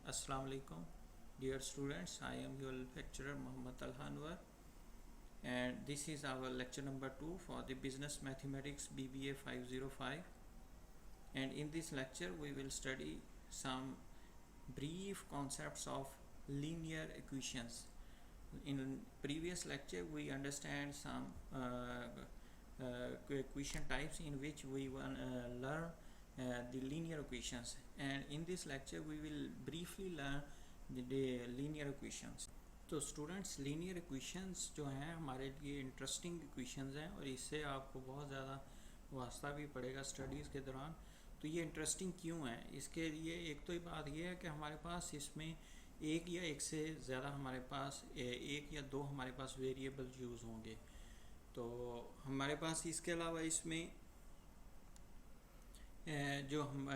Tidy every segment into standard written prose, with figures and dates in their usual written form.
Assalamu alaikum, dear students. I am your lecturer Muhammad Talha Anwar, and this is our lecture number 2 for the Business Mathematics BBA 505. And in this lecture, we will study some brief concepts of linear equations. In previous lecture, we understand some equation types in which we will learn the linear equations, and in this lecture we will briefly learn the linear equations. तो students linear equations जो हैं हमारे लिए interesting equations हैं और इससे आपको बहुत ज़्यादा वास्ता भी पड़ेगा स्टडीज़ के दौरान। तो ये इंटरेस्टिंग क्यों है, इसके लिए एक तो बात ये है कि हमारे पास इसमें एक या एक से ज़्यादा हमारे पास एक या दो हमारे पास वेरिएबल यूज़ होंगे। तो हमारे पास इसके अलावा इसमें जो हम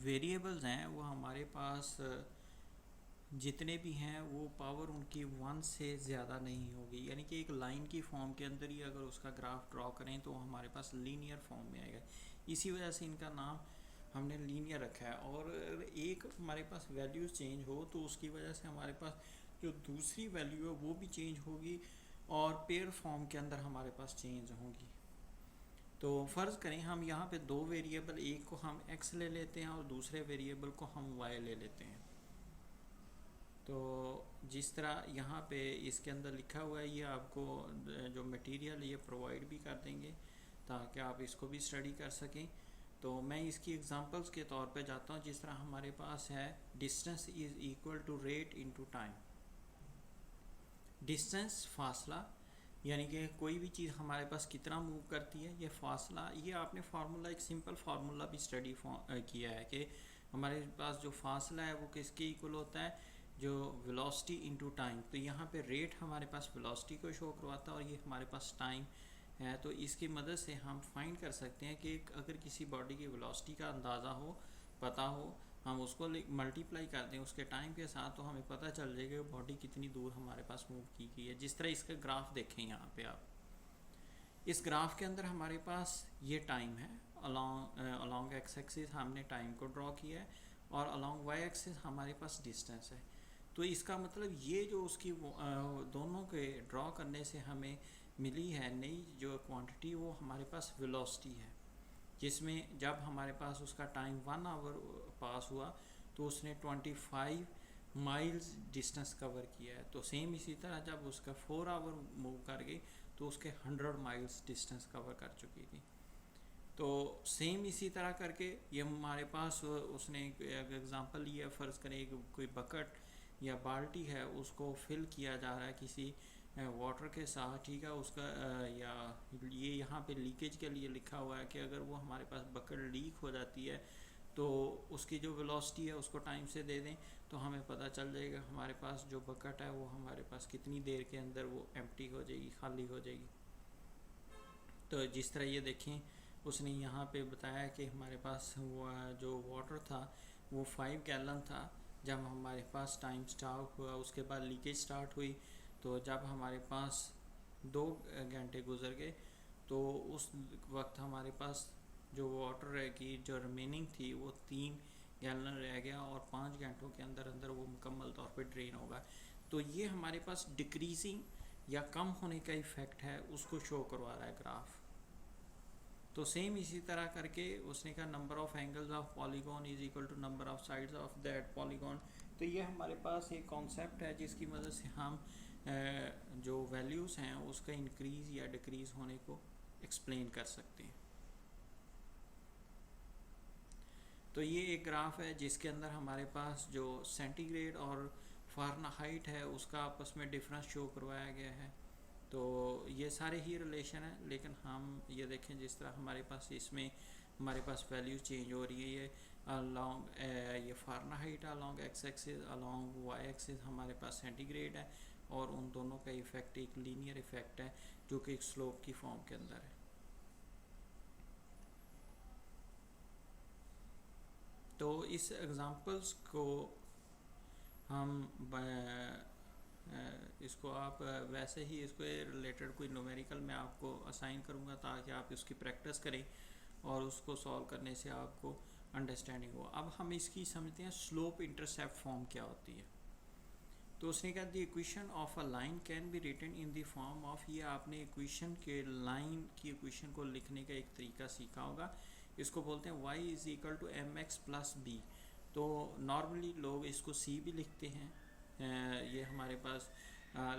वेरिएबल्स हैं वो हमारे पास जितने भी हैं वो पावर उनकी 1 से ज़्यादा नहीं होगी, यानी कि एक लाइन की फॉर्म के अंदर ही अगर उसका ग्राफ ड्रॉ करें तो हमारे पास लीनियर फॉर्म में आएगा। इसी वजह से इनका नाम हमने लीनियर रखा है। और एक हमारे पास वैल्यूज़ चेंज हो तो उसकी वजह से हमारे पास जो दूसरी वैल्यू है वो भी चेंज होगी और पेयर फॉर्म के अंदर हमारे पास चेंज होंगी। तो फ़र्ज़ करें हम यहाँ पे दो वेरिएबल, एक को हम x ले लेते हैं और दूसरे वेरिएबल को हम y ले लेते हैं। तो जिस तरह यहाँ पे इसके अंदर लिखा हुआ है, ये आपको जो मटेरियल ये प्रोवाइड भी कर देंगे ताकि आप इसको भी स्टडी कर सकें। तो मैं इसकी एग्जांपल्स के तौर पे जाता हूँ। जिस तरह हमारे पास है distance is equal to rate into time. Distance फासला, यानी कि कोई भी चीज़ हमारे पास कितना मूव करती है, ये फासला, ये आपने फार्मूला, एक सिंपल फार्मूला भी स्टडी किया है कि हमारे पास जो फासला है वो किसके इक्वल होता है, जो वेलोसिटी इनटू टाइम। तो यहाँ पे रेट हमारे पास वेलोसिटी को शो करवाता है और ये हमारे पास टाइम है। तो इसकी मदद से हम फाइंड कर सकते हैं कि अगर किसी बॉडी की वेलोसिटी का अंदाज़ा हो, पता हो, हम उसको मल्टीप्लाई कर दें उसके टाइम के साथ, तो हमें पता चल जाएगा कि बॉडी कितनी दूर हमारे पास मूव की गई है। जिस तरह इसका ग्राफ देखें यहाँ पे आप, इस ग्राफ के अंदर हमारे पास ये टाइम है, अलॉन्ग एक्स एक्सिस हमने टाइम को ड्रॉ किया है और अलॉन्ग वाई एक्सिस हमारे पास डिस्टेंस है। तो इसका मतलब ये जो उसकी दोनों के ड्रॉ करने से हमें मिली है नई जो क्वांटिटी, वो हमारे पास वेलोसिटी है, जिसमें जब हमारे पास उसका टाइम 1 आवर पास हुआ तो उसने 25 माइल्स डिस्टेंस कवर किया है। तो सेम इसी तरह जब उसका 4 आवर मूव कर गई तो उसके 100 माइल्स डिस्टेंस कवर कर चुकी थी। तो सेम इसी तरह करके ये हमारे पास उसने एक एग्ज़ाम्पल लिया, फ़र्ज़ करें कोई बकेट या बाल्टी है, उसको फिल किया जा रहा है किसी वाटर के साथ, ठीक है, उसका या ये यहाँ पे लीकेज के लिए लिखा हुआ है कि अगर वो हमारे पास बकेट लीक हो जाती है तो उसकी जो वेलोसिटी है उसको टाइम से दे दें तो हमें पता चल जाएगा हमारे पास जो बकेट है वो हमारे पास कितनी देर के अंदर वो एम्प्टी हो जाएगी, खाली हो जाएगी। तो जिस तरह ये देखें, उसने यहाँ पे बताया कि हमारे पास वो जो वाटर था वो 5 गैलन था जब हमारे पास टाइम स्टार्ट हुआ। उसके बाद लीकेज स्टार्ट हुई, तो जब हमारे पास 2 घंटे गुजर गए तो उस वक्त हमारे पास जो वाटर रहेगी जो रिमेनिंग थी वो 3 गैलन रह गया और 5 घंटों के अंदर अंदर वो मुकम्मल तौर पे ड्रेन होगा। तो ये हमारे पास डिक्रीजिंग या कम होने का इफ़ेक्ट है, उसको शो करवा रहा है ग्राफ। तो सेम इसी तरह करके उसने कहा number of angles of polygon is equal to number of sides of that polygon. तो ये हमारे पास एक कॉन्सेप्ट है जिसकी मदद से हम जो वैल्यूज़ हैं उसका इंक्रीज़ या डिक्रीज़ होने को एक्सप्लेन कर सकते हैं। तो ये एक ग्राफ है जिसके अंदर हमारे पास जो सेंटीग्रेड और फ़ारेनहाइट है उसका आपस में डिफरेंस शो करवाया गया है। तो ये सारे ही रिलेशन है, लेकिन हम ये देखें जिस तरह हमारे पास इसमें हमारे पास वैल्यू चेंज हो रही है। अलॉन्ग ये Fahrenheit along X axis, along Y axis हमारे पास सेंटीग्रेड है और उन दोनों का इफ़ेक्ट एक लीनियर इफ़ेक्ट है जो कि एक स्लोप की फॉर्म के अंदर है। तो इस एग्ज़ाम्पल्स को हम इसको आप वैसे ही इसको रिलेटेड कोई न्यूमेरिकल मैं आपको असाइन करूँगा ताकि आप इसकी प्रैक्टिस करें और उसको सॉल्व करने से आपको अंडरस्टैंडिंग हो। अब हम इसकी समझते हैं स्लोप इंटरसेप्ट फॉर्म क्या होती है। तो उसने कहा the equation of a line can be written in the form of, ये आपने इक्वेशन के लाइन की इक्वेशन को लिखने का एक तरीका सीखा होगा, इसको बोलते हैं y is equal to M X plus B. तो नॉर्मली लोग इसको c भी लिखते हैं, ये हमारे पास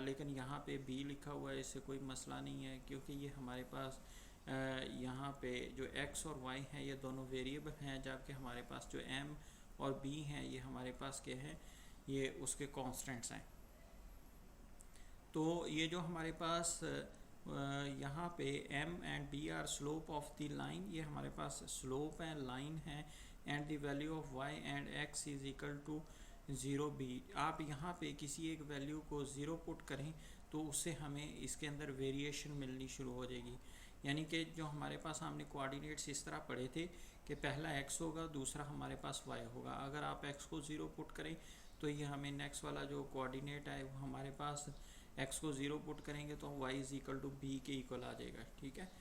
लेकिन यहाँ पे b लिखा हुआ है, इससे कोई मसला नहीं है क्योंकि ये हमारे पास यहाँ पे जो x और y हैं ये दोनों वेरिएबल हैं, जबकि हमारे पास जो m और b हैं ये हमारे पास क्या है, ये उसके कांस्टेंट्स हैं। तो ये जो हमारे पास यहाँ पे m and b are slope of the line, ये हमारे पास स्लोप है, लाइन है, and the value of y and x is equal to 0b। आप यहाँ पे किसी एक वैल्यू को 0 पुट करें तो उससे हमें इसके अंदर वेरिएशन मिलनी शुरू हो जाएगी। यानी कि जो हमारे पास हमने कोऑर्डिनेट्स इस तरह पढ़े थे कि पहला x होगा, दूसरा हमारे पास y होगा। अगर आप x को 0 पुट करें तो ये हमें नेक्स्ट वाला जो कोऑर्डिनेट है वो हमारे पास x को 0 पुट करेंगे तो y is equal to b के इक्वल आ जाएगा, ठीक है।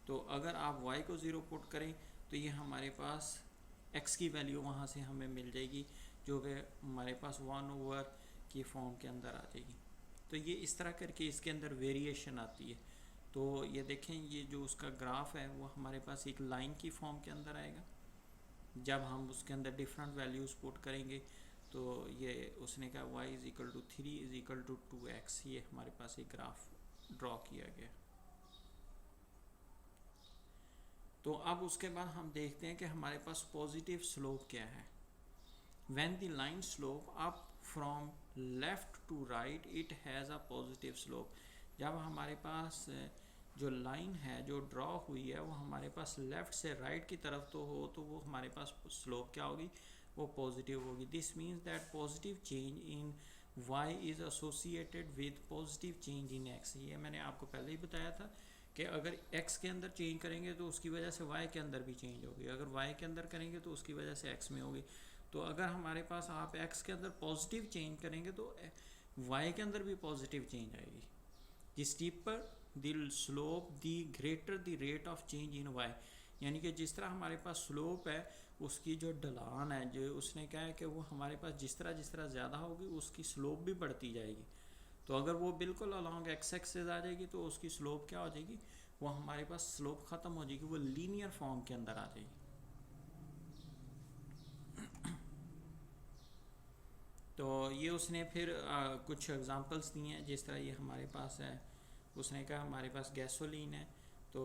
तो अगर आप y को 0 पुट करें तो ये हमारे पास x की वैल्यू वहाँ से हमें मिल जाएगी जो कि हमारे पास 1/, की फॉर्म के अंदर आ जाएगी। तो ये इस तरह करके इसके अंदर वेरिएशन आती है। तो ये देखें, ये जो उसका ग्राफ है वो हमारे पास एक लाइन की फॉर्म के अंदर आएगा। जब हम उसके अंदर डिफरेंट वैल्यूज़ पुट करेंगे तो ये उसने कहा y is equal to 3 is equal to 2x, ये हमारे पास एक ग्राफ ड्रॉ किया गया। तो अब उसके बाद हम देखते हैं कि हमारे पास पॉजिटिव स्लोप क्या है। When the line slope up from left to right it has a positive slope. जब हमारे पास जो लाइन है जो ड्रॉ हुई है वो हमारे पास लेफ़्ट से राइट की तरफ तो हो तो वो हमारे पास स्लोप क्या होगी, वो पॉजिटिव होगी। This means that positive change in y is associated with positive change in x। ये मैंने आपको पहले ही बताया था कि अगर x के अंदर चेंज करेंगे तो उसकी वजह से y के अंदर भी चेंज होगी, अगर y के अंदर करेंगे तो उसकी वजह से x में होगी। तो अगर हमारे पास आप x के अंदर पॉजिटिव चेंज करेंगे तो y के अंदर भी पॉजिटिव चेंज आएगी। The steeper the slope the greater the rate of change in y। यानी कि जिस तरह हमारे पास स्लोप है उसकी जो ढलान है, जो उसने कहा है कि वो हमारे पास जिस तरह ज़्यादा होगी उसकी स्लोप भी बढ़ती जाएगी। तो अगर वो बिल्कुल अलॉन्ग एक्स एक्सिस आ जाएगी तो उसकी स्लोप क्या हो जाएगी, वो हमारे पास स्लोप ख़त्म हो जाएगी, वो लीनियर फॉर्म के अंदर आ जाएगी। तो ये उसने फिर कुछ एग्जांपल्स दिए हैं, जिस तरह ये हमारे पास है, उसने कहा हमारे पास गैसोलीन है तो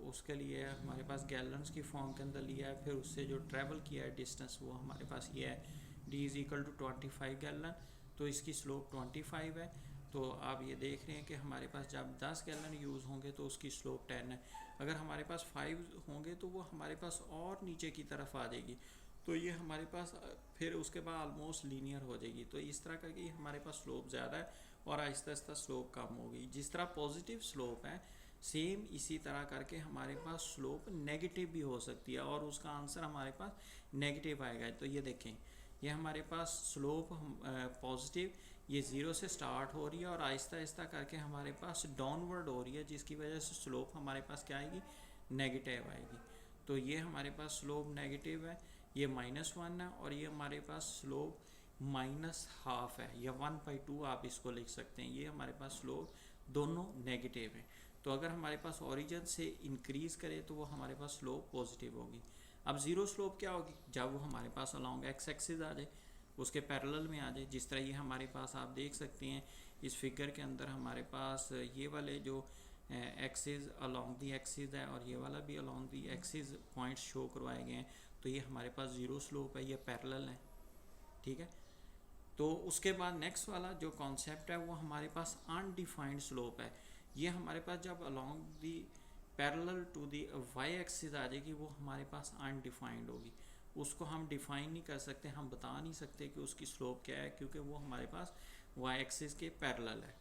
उसके लिए हमारे पास गैलन्स की फॉर्म के अंदर लिया है, फिर उससे जो ट्रैवल किया है डिस्टेंस वो हमारे पास ये है, d is equal to 25 gallon, तो इसकी स्लोप 25 है। तो आप ये देख रहे हैं कि हमारे पास जब 10 गैलन यूज़ होंगे तो उसकी स्लोप 10 है। अगर हमारे पास 5 होंगे तो वो हमारे पास और नीचे की तरफ आ जाएगी, तो ये हमारे पास फिर उसके बाद ऑलमोस्ट लीनियर हो जाएगी। तो इस तरह करके हमारे पास स्लोप ज़्यादा है और आहिस्ता आहिस्ता स्लोप कम होगी। जिस तरह पॉजिटिव स्लोप है सेम इसी तरह करके हमारे पास स्लोप नेगेटिव भी हो सकती है और उसका आंसर हमारे पास नेगेटिव आएगा। तो ये देखें, ये हमारे पास स्लोप पॉजिटिव, ये 0 से स्टार्ट हो रही है और आहिस्ता आहिस्ता करके हमारे पास डाउनवर्ड हो रही है, जिसकी वजह से स्लोप हमारे पास क्या आएगी, नेगेटिव आएगी। तो ये हमारे पास स्लोप नेगेटिव है, ये -1 है, और ये हमारे पास स्लोप -12 है या 1/2 आप इसको लिख सकते हैं। ये हमारे पास स्लोप दोनों नेगेटिव है। तो अगर हमारे पास ओरिजिन से इंक्रीज़ करे तो वो हमारे पास स्लोप पॉजिटिव होगी। अब ज़ीरो स्लोप क्या होगी, जब वो हमारे पास अलॉन्ग एक्स एक्सिस आ जाए, उसके पैरेलल में आ जाए। जिस तरह ये हमारे पास आप देख सकते हैं इस फिगर के अंदर हमारे पास ये वाले जो एक्सिस अलॉन्ग दी एक्सिस है और ये वाला भी along the axis points show करवाए गए हैं। तो ये हमारे पास ज़ीरो स्लोप है, ये पैरेलल है, ठीक है। तो उसके बाद नेक्स्ट वाला जो कॉन्सेप्ट है वो हमारे पास अनडिफाइंड स्लोप है। ये हमारे पास जब along the parallel to the Y axis आ जाएगी वो हमारे पास अनडिफाइंड होगी, उसको हम डिफाइन नहीं कर सकते, हम बता नहीं सकते कि उसकी स्लोप क्या है, क्योंकि वो हमारे पास वाई एक्सिस के पैरेलल है।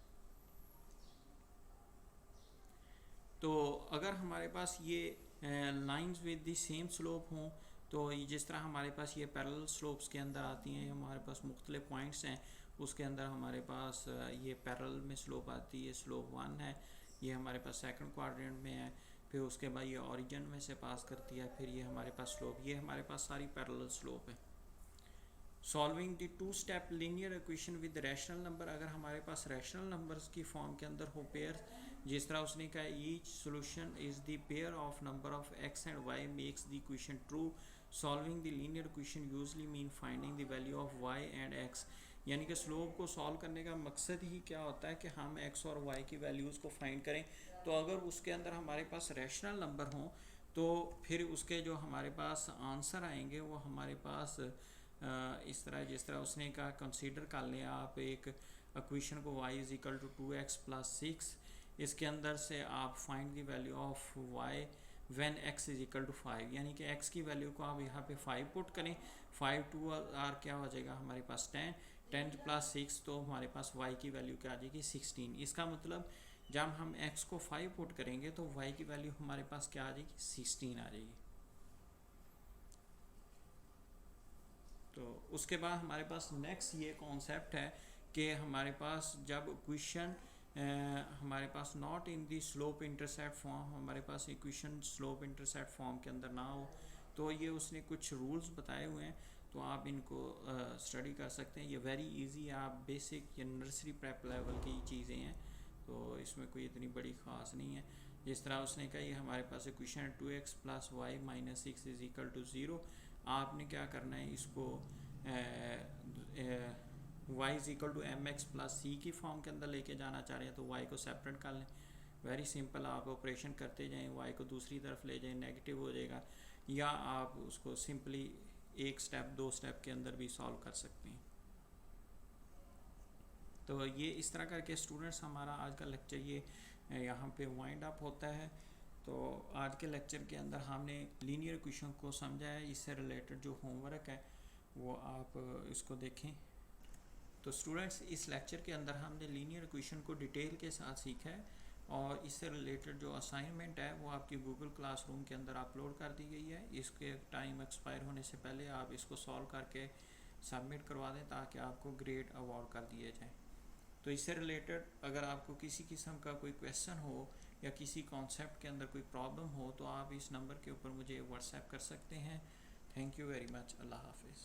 तो अगर हमारे पास ये lines with the same slope हों तो जिस तरह हमारे पास ये पैरेलल स्लोप्स के अंदर आती हैं, हमारे पास मुख्तलिफ पॉइंट्स हैं, उसके अंदर हमारे पास ये पैरेलल में स्लोप आती है, स्लोप 1 है, ये हमारे पास सेकंड क्वाड्रेंट में है, फिर उसके बाद ये ओरिजिन में से पास करती है, फिर ये हमारे पास स्लोप, ये हमारे पास सारी पैरेलल स्लोप है। Solving the two step linear equation with rational number, अगर हमारे पास रैशनल नंबर्स की फॉर्म के अंदर हो पेयर, जिस तरह उसने कहा each solution is the pair of number of X and Y makes the equation true. Solving the linear equation usually mean finding the value of Y and X, यानी कि स्लोप को सॉल्व करने का मकसद ही क्या होता है कि हम एक्स और वाई की वैल्यूज़ को फाइंड करें। तो अगर उसके अंदर हमारे पास रैशनल नंबर हों तो फिर उसके जो हमारे पास आंसर आएंगे वो हमारे पास इस तरह, जिस तरह उसने कहा कंसीडर कर लें आप एक इक्वेशन को y is equal to 2x plus 6, इसके अंदर से आप find the value of y when x is equal to 5, यानी कि x की वैल्यू को आप यहाँ पे 5 पुट करें, 5 2 आर क्या हो जाएगा हमारे पास 10, 10 प्लस 6 तो हमारे पास y की वैल्यू क्या आ जाएगी 16। इसका मतलब जब हम x को 5 पुट करेंगे तो y की वैल्यू हमारे पास क्या आ जाएगी 16 आ जाएगी। तो उसके बाद हमारे पास नेक्स्ट ये कॉन्सेप्ट है कि हमारे पास जब इक्वेशन हमारे पास not in the slope intercept form, हमारे पास इक्वेशन स्लोप इंटरसेप्ट फॉर्म के अंदर ना हो, तो ये उसने कुछ रूल्स बताए हुए हैं, तो आप इनको स्टडी कर सकते हैं। ये वेरी इजी है, आप बेसिक या नर्सरी प्रेप लेवल की चीज़ें हैं, तो इसमें कोई इतनी बड़ी ख़ास नहीं है। जिस तरह उसने कहा ये हमारे पास इक्वेशन है 2x plus Y minus 6 is equal to 0, आपने क्या करना है इसको y is equal to M X plus C की फॉर्म के अंदर लेके जाना चाह रहे हैं तो y को सेपरेट कर लें। वेरी सिंपल, आप ऑपरेशन करते जाएं, y को दूसरी तरफ ले जाएं, नेगेटिव हो जाएगा, या आप उसको सिंपली एक स्टेप 2 स्टेप के अंदर भी सॉल्व कर सकते हैं। तो ये इस तरह करके स्टूडेंट्स हमारा आज का लेक्चर ये यहाँ पे वाइंड अप होता है। तो आज के लेक्चर के अंदर हमने लीनियर इक्वेशन को समझा है, इससे रिलेटेड जो होमवर्क है वो आप इसको देखें। तो स्टूडेंट्स इस लेक्चर के अंदर हमने लीनियर इक्वेशन को डिटेल के साथ सीखा है, और इससे रिलेटेड जो असाइनमेंट है वो आपकी गूगल क्लासरूम के अंदर अपलोड कर दी गई है। इसके टाइम एक्सपायर होने से पहले आप इसको सॉल्व करके सबमिट करवा दें ताकि आपको ग्रेड अवार्ड कर दिए जाए। तो इससे रिलेटेड अगर आपको किसी किस्म का कोई क्वेश्चन हो या किसी कॉन्सेप्ट के अंदर कोई प्रॉब्लम हो तो आप इस नंबर के ऊपर मुझे व्हाट्सएप कर सकते हैं। Thank you very much. अल्लाह हाफिज़।